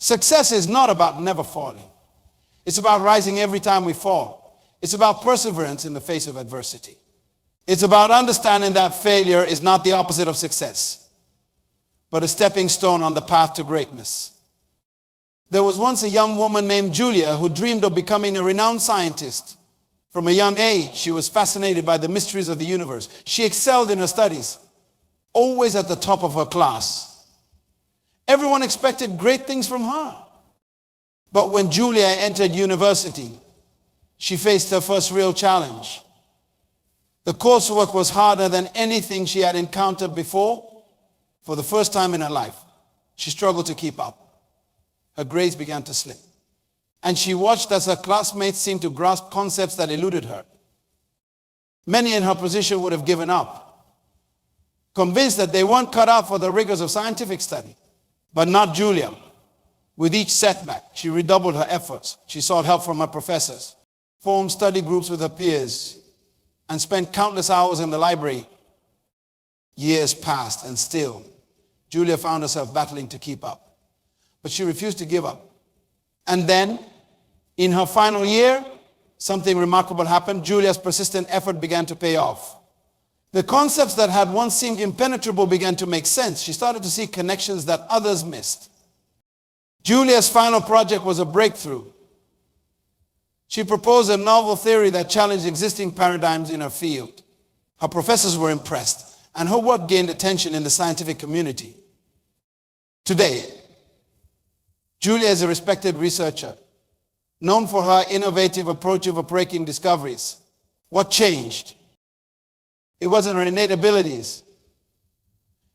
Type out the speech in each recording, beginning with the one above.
Success is not about never falling. It's about rising every time we fall. It's about perseverance in the face of adversity. It's about understanding that failure is not the opposite of success, but a stepping stone on the path to greatness. There was once a young woman named Julia who dreamed of becoming a renowned scientist. From a young age, she was fascinated by the mysteries of the universe. She excelled in her studies, always at the top of her class. Everyone expected great things from her. But when Julia entered university, she faced her first real challenge. The coursework was harder than anything she had encountered before. For the first time in her life, she struggled to keep up. Her grades began to slip. And she watched as her classmates seemed to grasp concepts that eluded her. Many in her position would have given up, convinced that they weren't cut out for the rigors of scientific study. But not Julia. With each setback, she redoubled her efforts. She sought help from her professors, formed study groups with her peers, and spent countless hours in the library. Years passed, and still, Julia found herself battling to keep up. But she refused to give up. And then, in her final year, something remarkable happened. Julia's persistent effort began to pay off. The concepts that had once seemed impenetrable began to make sense. She started to see connections that others missed. Julia's final project was a breakthrough. She proposed a novel theory that challenged existing paradigms in her field. Her professors were impressed, and her work gained attention in the scientific community. Today, Julia is a respected researcher, known for her innovative approach of breaking discoveries. What changed? It wasn't her innate abilities.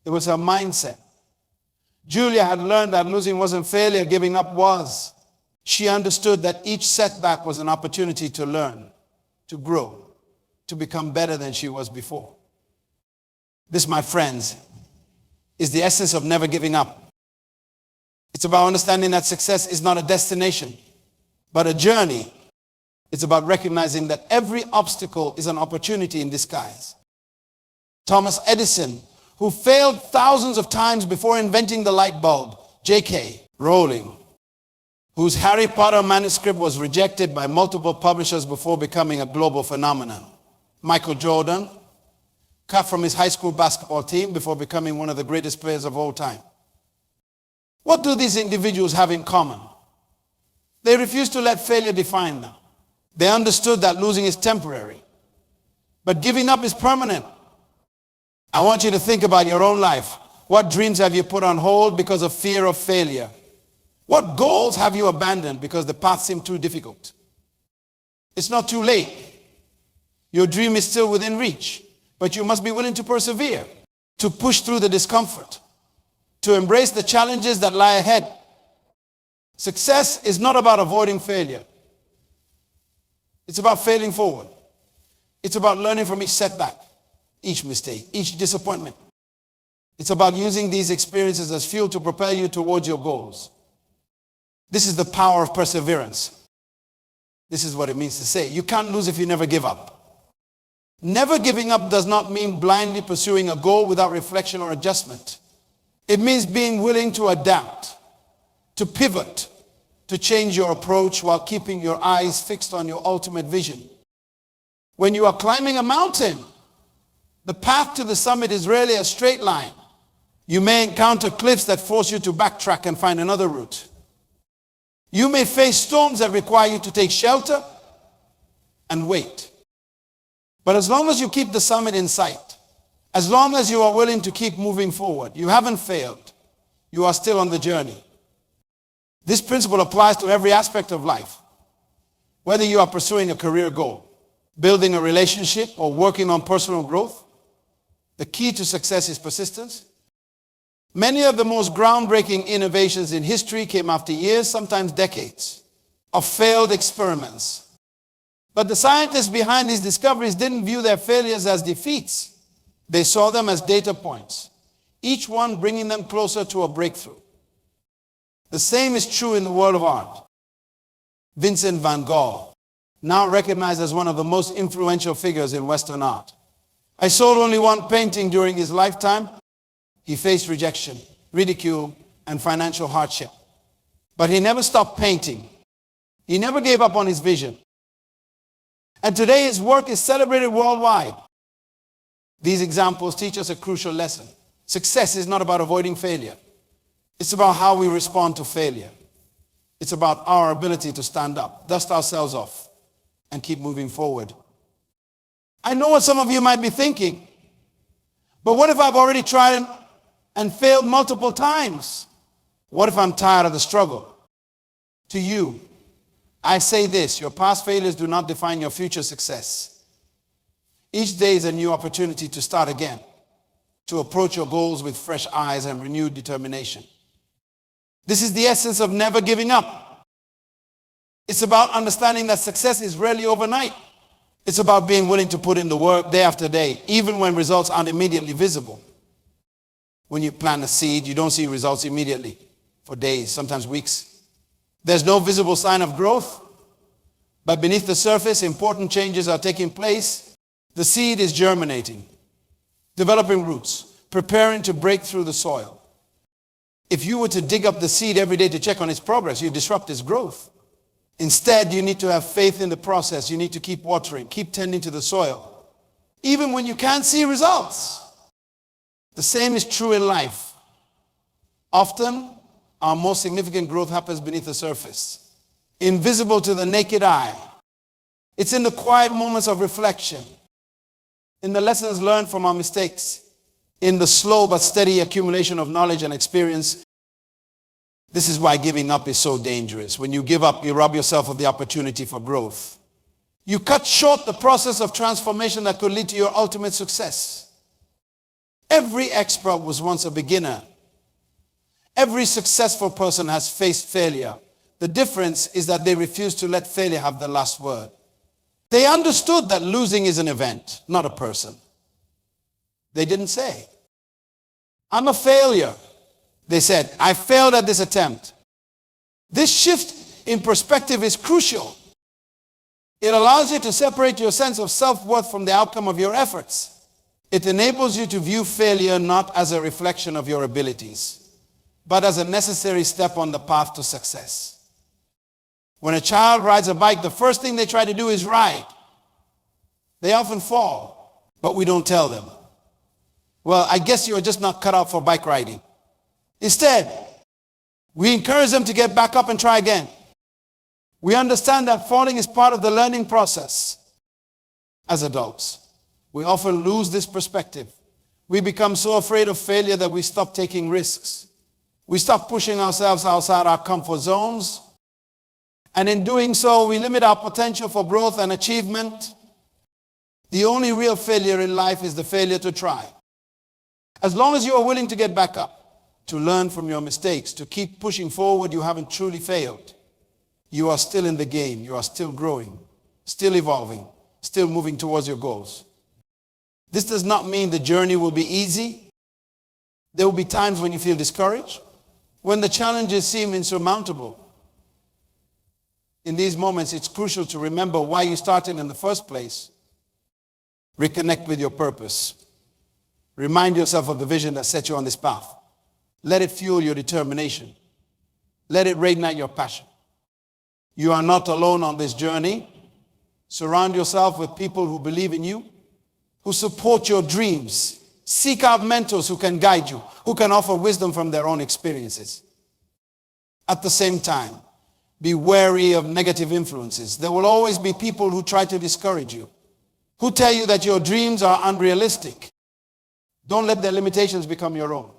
It was her mindset. Julia had learned that losing wasn't failure, giving up was. She understood that each setback was an opportunity to learn, to grow, to become better than she was before. This, my friends, is the essence of never giving up. It's about understanding that success is not a destination, but a journey. It's about recognizing that every obstacle is an opportunity in disguise. Thomas Edison, who failed thousands of times before inventing the light bulb. J.K. Rowling, whose Harry Potter manuscript was rejected by multiple publishers before becoming a global phenomenon. Michael Jordan, cut from his high school basketball team before becoming one of the greatest players of all time. What do these individuals have in common? They refused to let failure define them. They understood that losing is temporary, but giving up is permanent. I want you to think about your own life. What dreams have you put on hold because of fear of failure? What goals have you abandoned because the path seemed too difficult? It's not too late. Your dream is still within reach, but you must be willing to persevere, to push through the discomfort, to embrace the challenges that lie ahead. Success is not about avoiding failure. It's about failing forward. It's about learning from each setback, each mistake, each disappointment. It's about using these experiences as fuel to propel you towards your goals. This is the power of perseverance. This is what it means to say, you can't lose if you never give up. Never giving up does not mean blindly pursuing a goal without reflection or adjustment. It means being willing to adapt, to pivot, to change your approach while keeping your eyes fixed on your ultimate vision. When you are climbing a mountain, the path to the summit is rarely a straight line. You may encounter cliffs that force you to backtrack and find another route. You may face storms that require you to take shelter and wait. But as long as you keep the summit in sight, as long as you are willing to keep moving forward, you haven't failed. You are still on the journey. This principle applies to every aspect of life. Whether you are pursuing a career goal, building a relationship, or working on personal growth, the key to success is persistence. Many of the most groundbreaking innovations in history came after years, sometimes decades, of failed experiments. But the scientists behind these discoveries didn't view their failures as defeats. They saw them as data points, each one bringing them closer to a breakthrough. The same is true in the world of art. Vincent van Gogh, now recognized as one of the most influential figures in Western art. I sold only one painting during his lifetime. He faced rejection, ridicule, and financial hardship. But he never stopped painting. He never gave up on his vision. And today his work is celebrated worldwide. These examples teach us a crucial lesson. Success is not about avoiding failure. It's about how we respond to failure. It's about our ability to stand up, dust ourselves off, and keep moving forward. I know what some of you might be thinking, but what if I've already tried and failed multiple times? What if I'm tired of the struggle? To you, I say this: your past failures do not define your future success. Each day is a new opportunity to start again, to approach your goals with fresh eyes and renewed determination. This is the essence of never giving up. It's about understanding that success is rarely overnight. It's about being willing to put in the work day after day, even when results aren't immediately visible. When you plant a seed, you don't see results immediately for days, sometimes weeks. There's no visible sign of growth, but beneath the surface, important changes are taking place. The seed is germinating, developing roots, preparing to break through the soil. If you were to dig up the seed every day to check on its progress, you disrupt its growth. Instead, you need to have faith in the process. You need to keep watering, keep tending to the soil, even when you can't see results. The same is true in life. Often, our most significant growth happens beneath the surface, invisible to the naked eye. It's in the quiet moments of reflection, in the lessons learned from our mistakes, in the slow but steady accumulation of knowledge and experience. This is why giving up is so dangerous. When you give up, you rob yourself of the opportunity for growth. You cut short the process of transformation that could lead to your ultimate success. Every expert was once a beginner. Every successful person has faced failure. The difference is that they refused to let failure have the last word. They understood that losing is an event, not a person. They didn't say, "I'm a failure." They said, "I failed at this attempt." This shift in perspective is crucial. It allows you to separate your sense of self-worth from the outcome of your efforts. It enables you to view failure not as a reflection of your abilities, but as a necessary step on the path to success. When a child rides a bike, the first thing they try to do is ride. They often fall, but we don't tell them, "Well, I guess you're just not cut out for bike riding." Instead, we encourage them to get back up and try again. We understand that falling is part of the learning process. As adults, we often lose this perspective. We become so afraid of failure that we stop taking risks. We stop pushing ourselves outside our comfort zones. And in doing so, we limit our potential for growth and achievement. The only real failure in life is the failure to try. As long as you are willing to get back up, to learn from your mistakes, to keep pushing forward, you haven't truly failed. You are still in the game. You are still growing, still evolving, still moving towards your goals. This does not mean the journey will be easy. There will be times when you feel discouraged, when the challenges seem insurmountable. In these moments, it's crucial to remember why you started in the first place. Reconnect with your purpose. Remind yourself of the vision that set you on this path. Let it fuel your determination. Let it reignite your passion. You are not alone on this journey. Surround yourself with people who believe in you, who support your dreams. Seek out mentors who can guide you, who can offer wisdom from their own experiences. At the same time, be wary of negative influences. There will always be people who try to discourage you, who tell you that your dreams are unrealistic. Don't let their limitations become your own.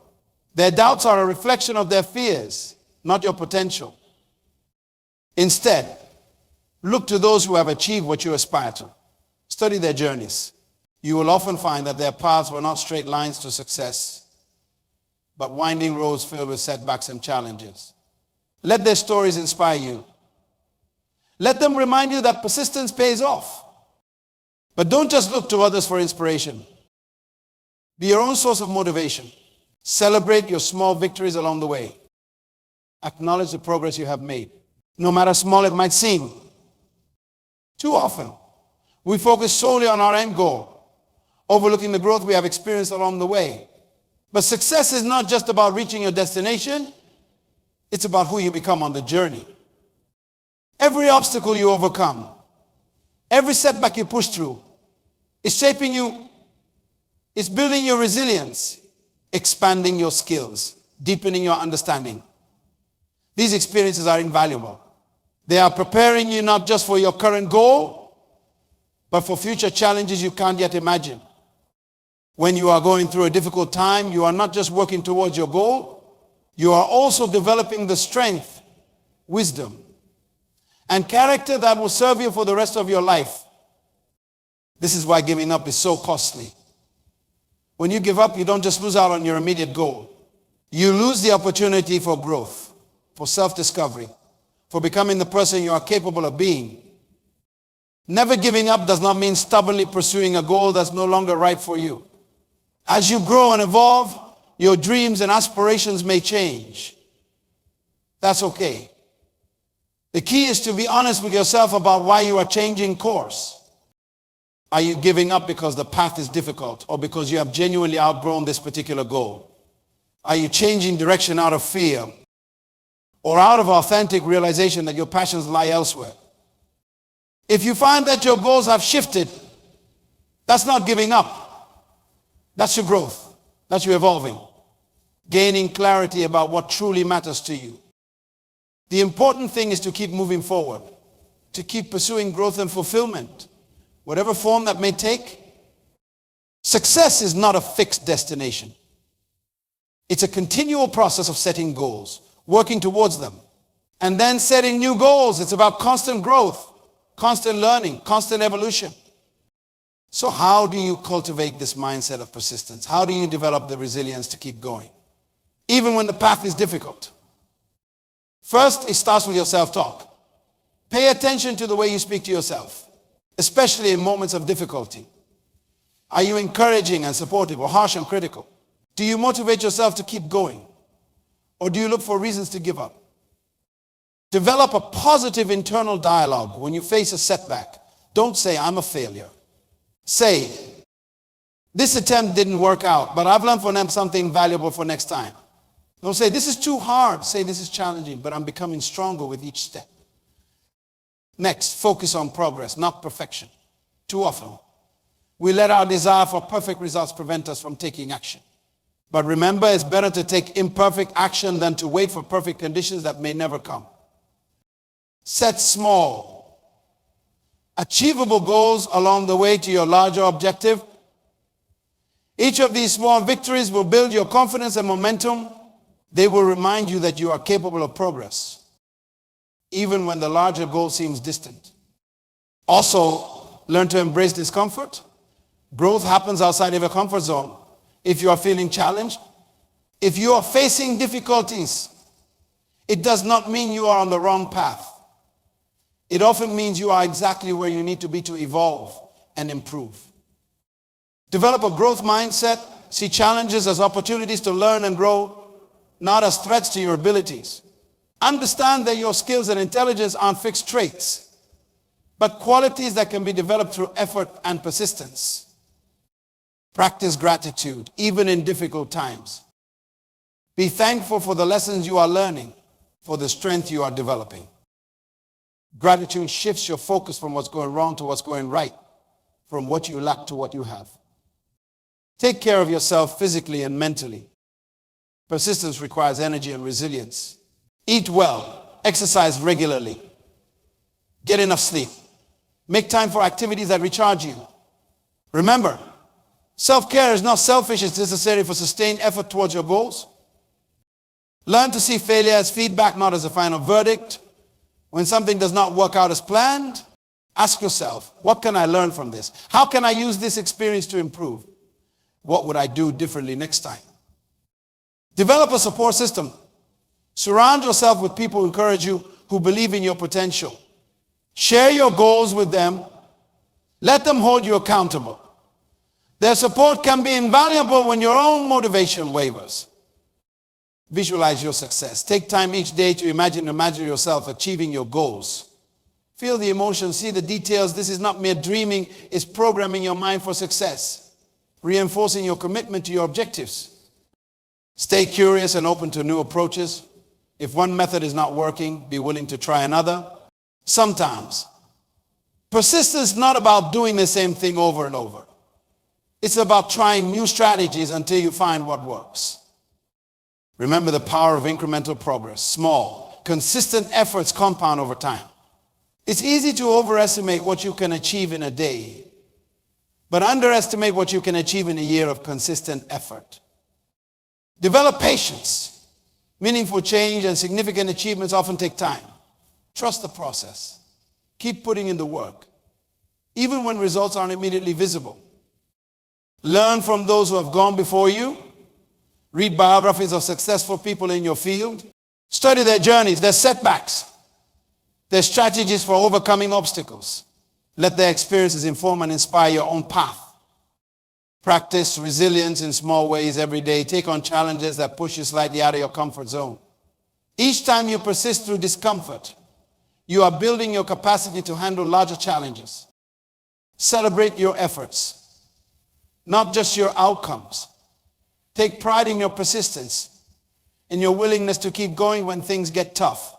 Their doubts are a reflection of their fears, not your potential. Instead, look to those who have achieved what you aspire to. Study their journeys. You will often find that their paths were not straight lines to success, but winding roads filled with setbacks and challenges. Let their stories inspire you. Let them remind you that persistence pays off. But don't just look to others for inspiration. Be your own source of motivation. Celebrate your small victories along the way. Acknowledge the progress you have made, no matter small it might seem. Too often, we focus solely on our end goal, overlooking the growth we have experienced along the way. But success is not just about reaching your destination. It's about who you become on the journey. Every obstacle you overcome, every setback you push through, is shaping you, it's building your resilience, expanding your skills, deepening your understanding. These experiences are invaluable. They are preparing you not just for your current goal, but for future challenges you can't yet imagine. When you are going through a difficult time, you are not just working towards your goal, you are also developing the strength, wisdom, and character that will serve you for the rest of your life. This is why giving up is so costly. When you give up, you don't just lose out on your immediate goal. You lose the opportunity for growth, for self-discovery, for becoming the person you are capable of being. Never giving up does not mean stubbornly pursuing a goal that's no longer right for you. As you grow and evolve, your dreams and aspirations may change. That's okay. The key is to be honest with yourself about why you are changing course. Are you giving up because the path is difficult or because you have genuinely outgrown this particular goal? Are you changing direction out of fear or out of authentic realization that your passions lie elsewhere? If you find that your goals have shifted, that's not giving up. That's your growth. That's your evolving. Gaining clarity about what truly matters to you. The important thing is to keep moving forward, to keep pursuing growth and fulfillment, whatever form that may take. Success is not a fixed destination. It's a continual process of setting goals, working towards them, and then setting new goals. It's about constant growth, constant learning, constant evolution. So how do you cultivate this mindset of persistence? How do you develop the resilience to keep going, even when the path is difficult? First, it starts with your self-talk. Pay attention to the way you speak to yourself, especially in moments of difficulty. Are you encouraging and supportive or harsh and critical? Do you motivate yourself to keep going? Or do you look for reasons to give up? Develop a positive internal dialogue when you face a setback. Don't say, I'm a failure. Say, this attempt didn't work out, but I've learned from them something valuable for next time. Don't say, this is too hard. Say, this is challenging, but I'm becoming stronger with each step. Next, focus on progress, not perfection. Too often, we let our desire for perfect results prevent us from taking action. But remember, it's better to take imperfect action than to wait for perfect conditions that may never come. Set small, achievable goals along the way to your larger objective. Each of these small victories will build your confidence and momentum. They will remind you that you are capable of progress, even when the larger goal seems distant. Also, learn to embrace discomfort. Growth happens outside of your comfort zone. If you are feeling challenged, if you are facing difficulties, it does not mean you are on the wrong path. It often means you are exactly where you need to be to evolve and improve. Develop a growth mindset. See challenges as opportunities to learn and grow, not as threats to your abilities. Understand that your skills and intelligence aren't fixed traits, but qualities that can be developed through effort and persistence. Practice gratitude, even in difficult times. Be thankful for the lessons you are learning, for the strength you are developing. Gratitude shifts your focus from what's going wrong to what's going right, from what you lack to what you have. Take care of yourself physically and mentally. Persistence requires energy and resilience. Eat well, exercise regularly, get enough sleep, make time for activities that recharge you. Remember, self-care is not selfish, it's necessary for sustained effort towards your goals. Learn to see failure as feedback, not as a final verdict. When something does not work out as planned, ask yourself, what can I learn from this? How can I use this experience to improve? What would I do differently next time? Develop a support system. Surround yourself with people who encourage you, who believe in your potential. Share your goals with them. Let them hold you accountable. Their support can be invaluable when your own motivation wavers. Visualize your success. Take time each day to imagine yourself achieving your goals. Feel the emotions, see the details. This is not mere dreaming, it's programming your mind for success, reinforcing your commitment to your objectives. Stay curious and open to new approaches. If one method is not working, be willing to try another. Sometimes. Persistence is not about doing the same thing over and over. It's about trying new strategies until you find what works. Remember the power of incremental progress. Small, consistent efforts compound over time. It's easy to overestimate what you can achieve in a day, but underestimate what you can achieve in a year of consistent effort. Develop patience. Meaningful change and significant achievements often take time. Trust the process. Keep putting in the work, even when results aren't immediately visible. Learn from those who have gone before you. Read biographies of successful people in your field. Study their journeys, their setbacks, their strategies for overcoming obstacles. Let their experiences inform and inspire your own path. Practice resilience in small ways every day. Take on challenges that push you slightly out of your comfort zone. Each time you persist through discomfort, you are building your capacity to handle larger challenges. Celebrate your efforts, not just your outcomes. Take pride in your persistence, in your willingness to keep going when things get tough.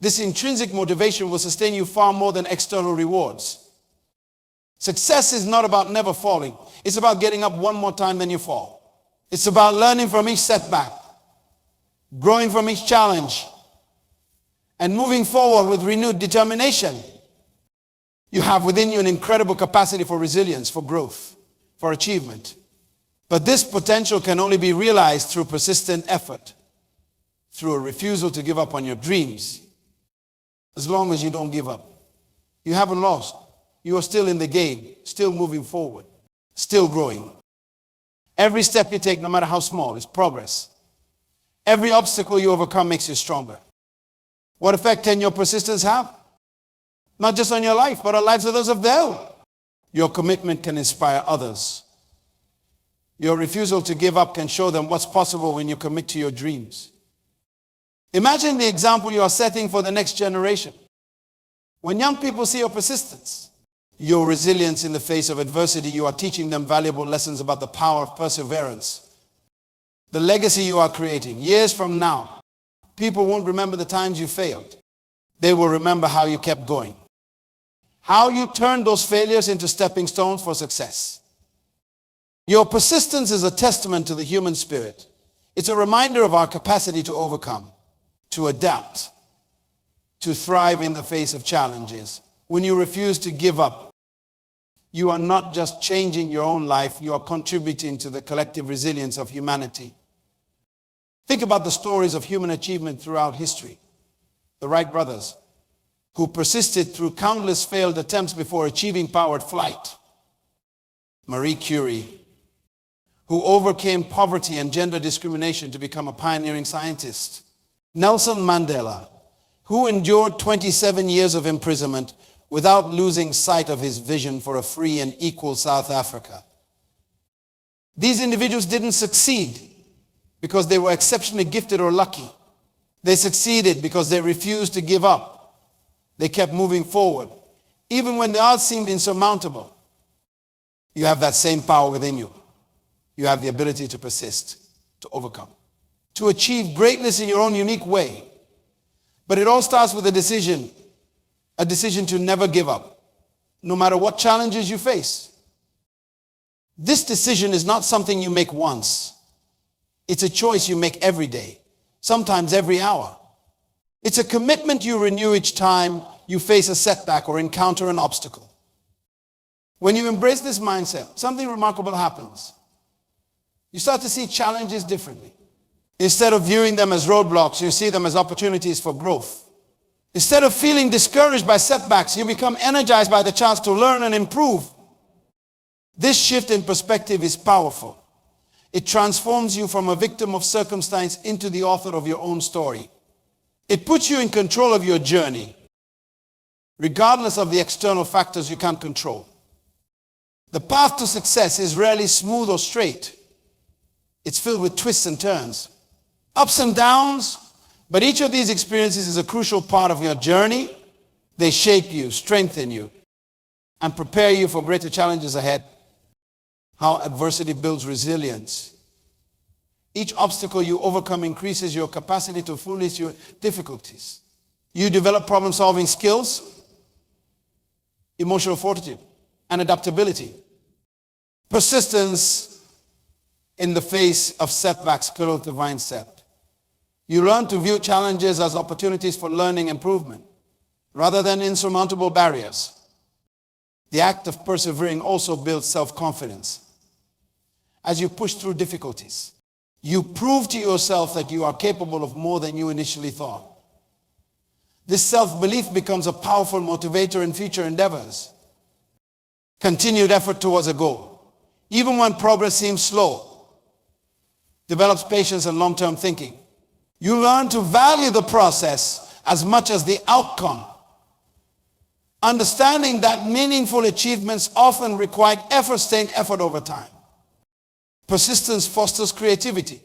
This intrinsic motivation will sustain you far more than external rewards. Success is not about never falling. It's about getting up one more time than you fall. It's about learning from each setback, growing from each challenge, and moving forward with renewed determination. You have within you an incredible capacity for resilience, for growth, for achievement. But this potential can only be realized through persistent effort, through a refusal to give up on your dreams. As long as you don't give up, you haven't lost. You are still in the game, still moving forward, still growing. Every step you take, no matter how small, is progress. Every obstacle you overcome makes you stronger. What effect can your persistence have? Not just on your life, but on the lives of those of them. Your commitment can inspire others. Your refusal to give up can show them what's possible when you commit to your dreams. Imagine the example you are setting for the next generation. When young people see your persistence, your resilience in the face of adversity, you are teaching them valuable lessons about the power of perseverance. The legacy you are creating, years from now, people won't remember the times you failed. They will remember how you kept going. How you turned those failures into stepping stones for success. Your persistence is a testament to the human spirit. It's a reminder of our capacity to overcome, to adapt, to thrive in the face of challenges. When you refuse to give up, you are not just changing your own life, you are contributing to the collective resilience of humanity. Think about the stories of human achievement throughout history. The Wright brothers, who persisted through countless failed attempts before achieving powered flight. Marie Curie, who overcame poverty and gender discrimination to become a pioneering scientist. Nelson Mandela, who endured 27 years of imprisonment without losing sight of his vision for a free and equal South Africa. These individuals didn't succeed because they were exceptionally gifted or lucky. They succeeded because they refused to give up. They kept moving forward, even when the odds seemed insurmountable. You have that same power within you. You have the ability to persist, to overcome, to achieve greatness in your own unique way. But it all starts with a decision to never give up, no matter what challenges you face. This decision is not something you make once. It's a choice you make every day, sometimes every hour. It's a commitment you renew each time you face a setback or encounter an obstacle. When you embrace this mindset, something remarkable happens. You start to see challenges differently. Instead of viewing them as roadblocks, you see them as opportunities for growth. Instead of feeling discouraged by setbacks, you become energized by the chance to learn and improve. This shift in perspective is powerful. It transforms you from a victim of circumstance into the author of your own story. It puts you in control of your journey, regardless of the external factors you can't control. The path to success is rarely smooth or straight. It's filled with twists and turns, ups and downs, but each of these experiences is a crucial part of your journey. They shape you, strengthen you, and prepare you for greater challenges ahead. How adversity builds resilience. Each obstacle you overcome increases your capacity to face your difficulties. You develop problem-solving skills, emotional fortitude, and adaptability. Persistence in the face of setbacks, growth of mindset. You learn to view challenges as opportunities for learning improvement rather than insurmountable barriers. The act of persevering also builds self-confidence. As you push through difficulties, you prove to yourself that you are capable of more than you initially thought. This self-belief becomes a powerful motivator in future endeavors. Continued effort towards a goal, even when progress seems slow, develops patience and long-term thinking. You learn to value the process as much as the outcome, understanding that meaningful achievements often require sustained effort over time. Persistence fosters creativity.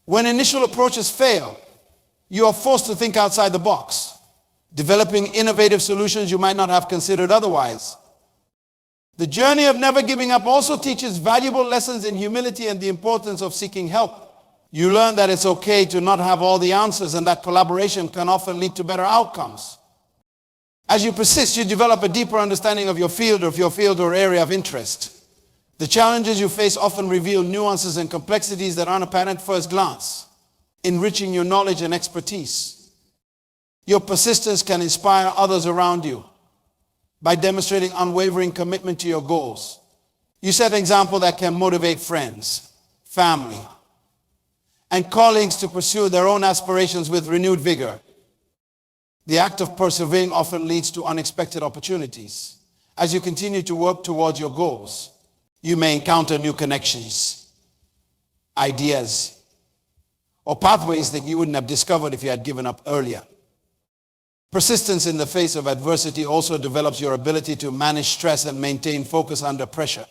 When initial approaches fail, you are forced to think outside the box, developing innovative solutions you might not have considered otherwise. The journey of never giving up also teaches valuable lessons in humility and the importance of seeking help. You learn that it's okay to not have all the answers and that collaboration can often lead to better outcomes. As you persist, you develop a deeper understanding of your field or area of interest. The challenges you face often reveal nuances and complexities that aren't apparent at first glance, enriching your knowledge and expertise. Your persistence can inspire others around you by demonstrating unwavering commitment to your goals. You set an example that can motivate friends, family, and colleagues to pursue their own aspirations with renewed vigor. The act of persevering often leads to unexpected opportunities. As you continue to work towards your goals, you may encounter new connections, ideas, or pathways that you wouldn't have discovered if you had given up earlier. Persistence in the face of adversity also develops your ability to manage stress and maintain focus under pressure.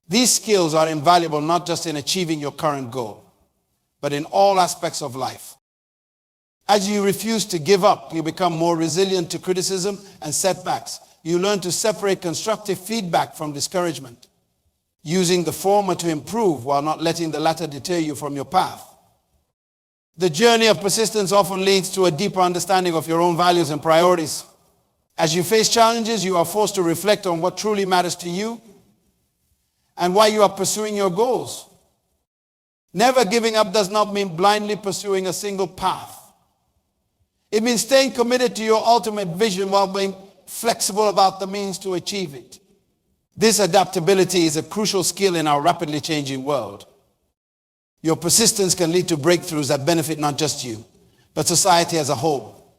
These skills are invaluable not just in achieving your current goal, but in all aspects of life. As you refuse to give up, you become more resilient to criticism and setbacks. You learn to separate constructive feedback from discouragement, using the former to improve while not letting the latter deter you from your path. The journey of persistence often leads to a deeper understanding of your own values and priorities. As you face challenges, you are forced to reflect on what truly matters to you and why you are pursuing your goals. Never giving up does not mean blindly pursuing a single path. It means staying committed to your ultimate vision while being flexible about the means to achieve it. This adaptability is a crucial skill in our rapidly changing world. Your persistence can lead to breakthroughs that benefit not just you, but society as a whole.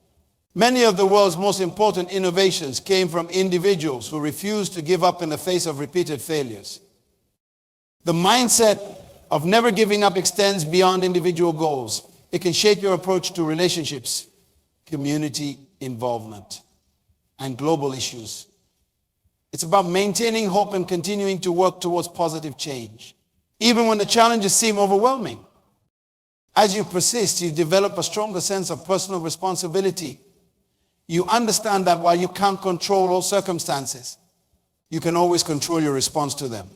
Many of the world's most important innovations came from individuals who refused to give up in the face of repeated failures. The mindset of never giving up extends beyond individual goals. It can shape your approach to relationships, community involvement, and global issues. It's about maintaining hope and continuing to work towards positive change, even when the challenges seem overwhelming. As you persist, you develop a stronger sense of personal responsibility. You understand that while you can't control all circumstances, you can always control your response to them.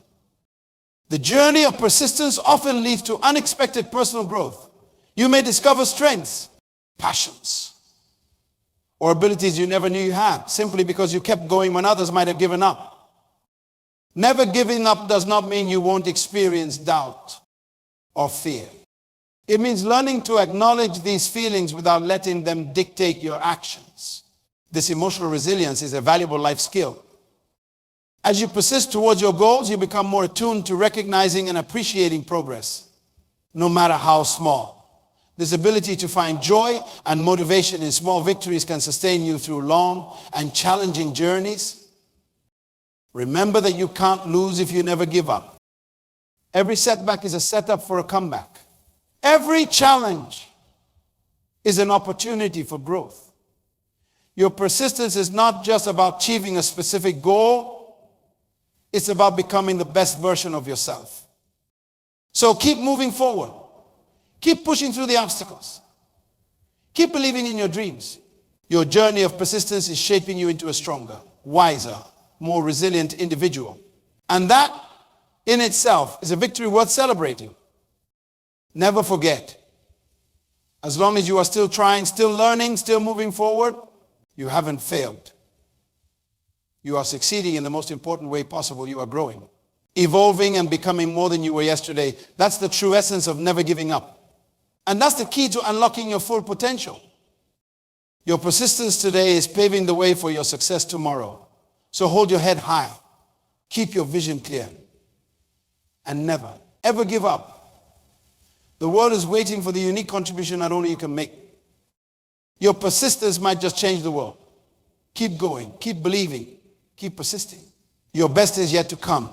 The journey of persistence often leads to unexpected personal growth. You may discover strengths, passions, or abilities you never knew you had, simply because you kept going when others might have given up. Never giving up does not mean you won't experience doubt or fear. It means learning to acknowledge these feelings without letting them dictate your actions. This emotional resilience is a valuable life skill. As you persist towards your goals, you become more attuned to recognizing and appreciating progress, no matter how small. This ability to find joy and motivation in small victories can sustain you through long and challenging journeys. Remember that you can't lose if you never give up. Every setback is a setup for a comeback. Every challenge is an opportunity for growth. Your persistence is not just about achieving a specific goal. It's about becoming the best version of yourself. So keep moving forward. Keep pushing through the obstacles. Keep believing in your dreams. Your journey of persistence is shaping you into a stronger, wiser, more resilient individual. And that in itself is a victory worth celebrating. Never forget. As long as you are still trying, still learning, still moving forward, you haven't failed. You are succeeding in the most important way possible. You are growing, evolving and becoming more than you were yesterday. That's the true essence of never giving up. And that's the key to unlocking your full potential. Your persistence today is paving the way for your success tomorrow. So hold your head high. Keep your vision clear. And never, ever give up. The world is waiting for the unique contribution that only you can make. Your persistence might just change the world. Keep going, keep believing, keep persisting. Your best is yet to come.